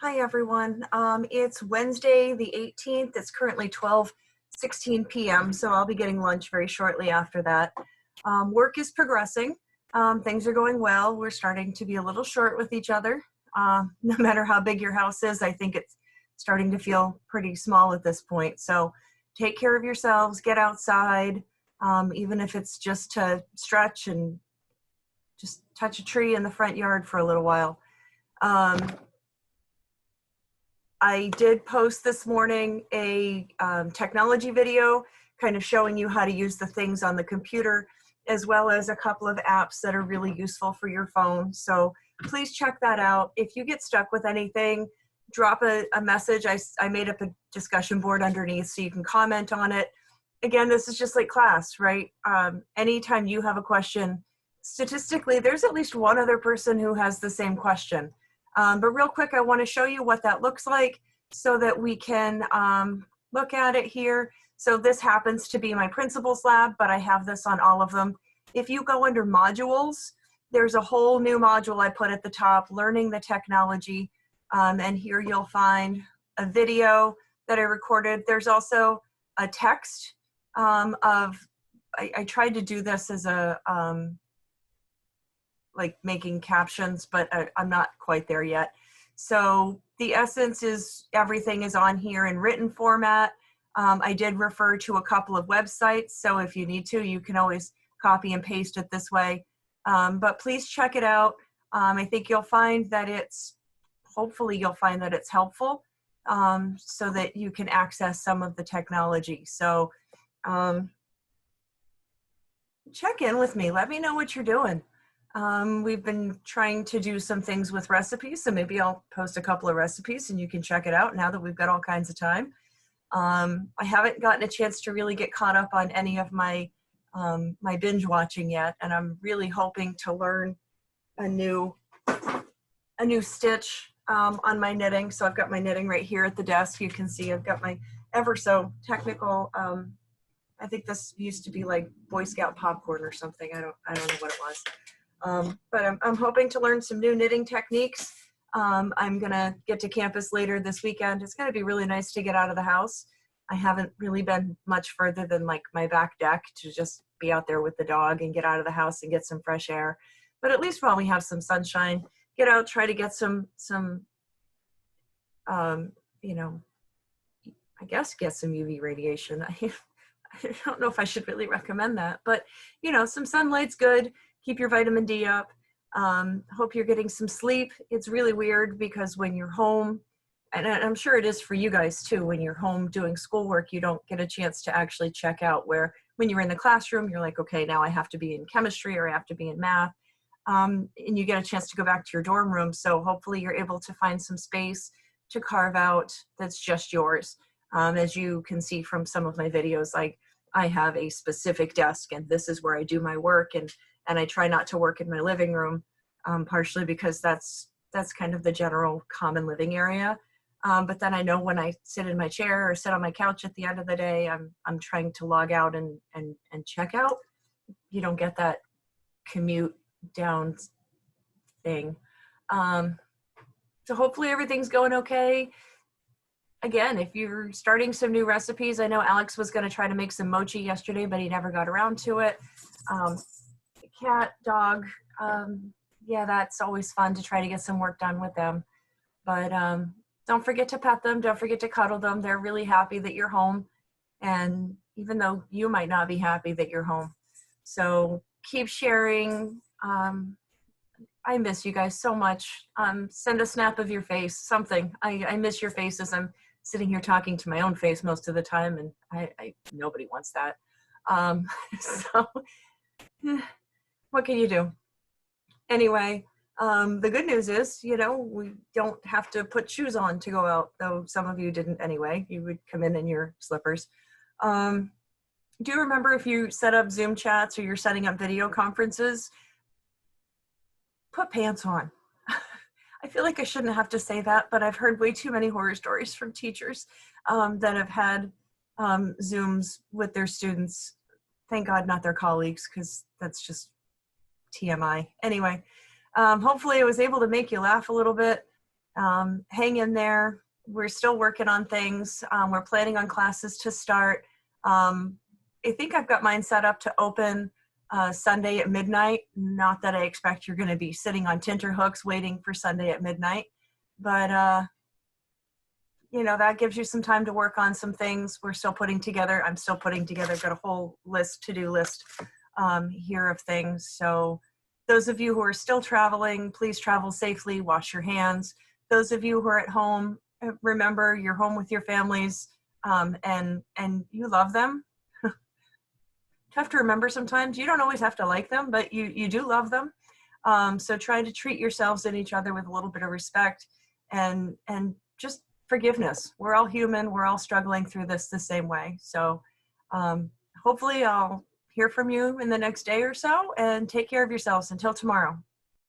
Hi, everyone. It's Wednesday, the 18th. It's currently 12:16 p.m., so I'll be getting lunch very shortly after that. Work is progressing. Things are going well. We're starting to be a little short with each other. No matter how big your house is, I think it's starting to feel pretty small at this point. So take care of yourselves, get outside, even if it's just to stretch and just touch a tree in the front yard for a little while. I did post this morning a technology video kind of showing you how to use the things on the computer, as well as a couple of apps that are really useful for your phone. So please check that out. If you get stuck with anything, drop a message. I made up a discussion board underneath so you can comment on it. Again, this is just like class, right? Anytime you have a question, statistically, there's at least one other person who has the same question. But real quick, I want to show you what that looks like so that we can look at it here. So this happens to be my principal's lab, but I have this on all of them. If you go under modules, there's a whole new module I put at the top, learning the technology. And here you'll find a video that I recorded. There's also a text I tried to do this as a, like making captions, but I'm not quite there yet. So the essence is everything is on here in written format. I did refer to a couple of websites, so if you need to, you can always copy and paste it this way. But please check it out. I think you'll find that hopefully you'll find that it's helpful so that you can access some of the technology. So check in with me. Let me know what you're doing. We've been trying to do some things with recipes, so maybe I'll post a couple of recipes and you can check it out now that we've got all kinds of time. I haven't gotten a chance to really get caught up on any of my my binge watching yet, and I'm really hoping to learn a new stitch on my knitting. So I've got my knitting right here at the desk. You can see I've got my ever so technical. I think this used to be like Boy Scout popcorn or something. I don't know what it was. But I'm hoping to learn some new knitting techniques. I'm gonna get to campus later this weekend. It's gonna be really nice to get out of the house. I haven't really been much further than like my back deck to just be out there with the dog and get out of the house and get some fresh air. But at least while we have some sunshine, get out, try to get some you know, I guess get some UV radiation. I don't know if I should really recommend that, but you know, some sunlight's good. Keep your vitamin D up. Hope you're getting some sleep. It's really weird because when you're home, and I'm sure it is for you guys too, when you're home doing schoolwork, you don't get a chance to actually check out, where when you're in the classroom, you're like, okay, now I have to be in chemistry or I have to be in math. And you get a chance to go back to your dorm room. So hopefully you're able to find some space to carve out that's just yours. As you can see from some of my videos, like I have a specific desk and this is where I do my work, and I try not to work in my living room, partially because that's kind of the general common living area. But then I know when I sit in my chair or sit on my couch at the end of the day, I'm trying to log out and check out. You don't get that commute down thing. So hopefully everything's going okay. Again, if you're starting some new recipes, I know Alex was going to try to make some mochi yesterday, but he never got around to it. Cat, dog, yeah, that's always fun to try to get some work done with them. But don't forget to pet them. Don't forget to cuddle them. They're really happy that you're home. And even though you might not be happy that you're home. So keep sharing. I miss you guys so much. Send a snap of your face, something. I miss your faces. I'm sitting here talking to my own face most of the time, and nobody wants that. So what can you do? Anyway, the good news is, you know, we don't have to put shoes on to go out, though some of you didn't anyway. You would come in your slippers. Do you remember if you set up Zoom chats or you're setting up video conferences, put pants on. I feel like I shouldn't have to say that, but I've heard way too many horror stories from teachers that have had Zooms with their students. Thank God not their colleagues, because that's just TMI. Anyway, hopefully I was able to make you laugh a little bit. Hang in there. We're still working on things. We're planning on classes to start. I think I've got mine set up to open Sunday at midnight. Not that I expect you're going to be sitting on tenterhooks waiting for Sunday at midnight, but you know, that gives you some time to work on some things we're still putting together. I'm still putting together, got a whole list, to-do list here of things. So those of you who are still traveling, please travel safely, wash your hands. Those of you who are at home, remember you're home with your families, and you love them. You have to remember sometimes you don't always have to like them, but you do love them. So try to treat yourselves and each other with a little bit of respect and just forgiveness. We're all human. We're all struggling through this the same way. So hopefully I'll hear from you in the next day or so, and take care of yourselves until tomorrow.